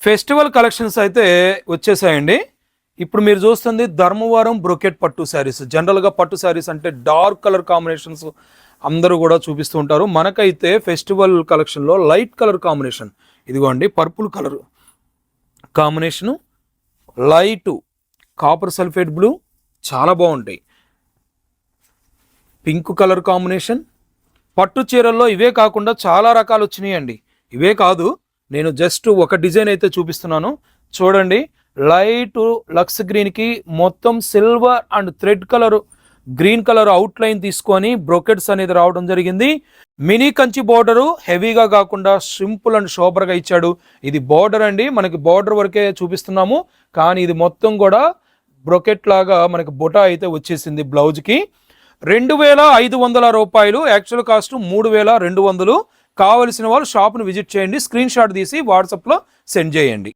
Festival collections అయితే వచ్చేసాయండి. ఇప్పుడు మీరు చూస్తుంది ధర్మవరం బ్రొకెట్ పట్టు శారీస్. జనరల్గా పట్టు శారీస్ అంటే డార్క్ కలర్ కాంబినేషన్స్ అందరూ కూడా చూపిస్తూ ఉంటారు. మనకైతే ఫెస్టివల్ కలెక్షన్లో లైట్ కలర్ కాంబినేషన్, ఇదిగోండి purple colour combination, light copper sulphate blue చాలా బాగుంటాయి. పింక్ కలర్ కాంబినేషన్, పట్టు చీరల్లో ఇవే కాకుండా చాలా రకాలు వచ్చినాయండి. ఇవే కాదు, నేను జస్ట్ ఒక డిజైన్ అయితే చూపిస్తున్నాను చూడండి. లైట్ లక్స్ గ్రీన్కి మొత్తం silver and thread colour green colour out line తీసుకొని బ్రోకెట్స్ అనేది రావడం జరిగింది. మినీ కంచి బోర్డరు హెవీగా కాకుండా సింపుల్ అండ్ షోబర్గా ఇచ్చాడు. ఇది బోర్డర్ అండి, మనకి బోర్డర్ వరకే చూపిస్తున్నాము, కానీ ఇది మొత్తం కూడా బ్రోకెట్ లాగా మనకి బుటా అయితే వచ్చేసింది. బ్లౌజ్కి 2500 రూపాయలు, యాక్చువల్ కాస్ట్ 3200. కావలసిన వాళ్ళు షాప్ను విజిట్ చేయండి, స్క్రీన్ షాట్ తీసి వాట్సాప్లో సెండ్ చేయండి.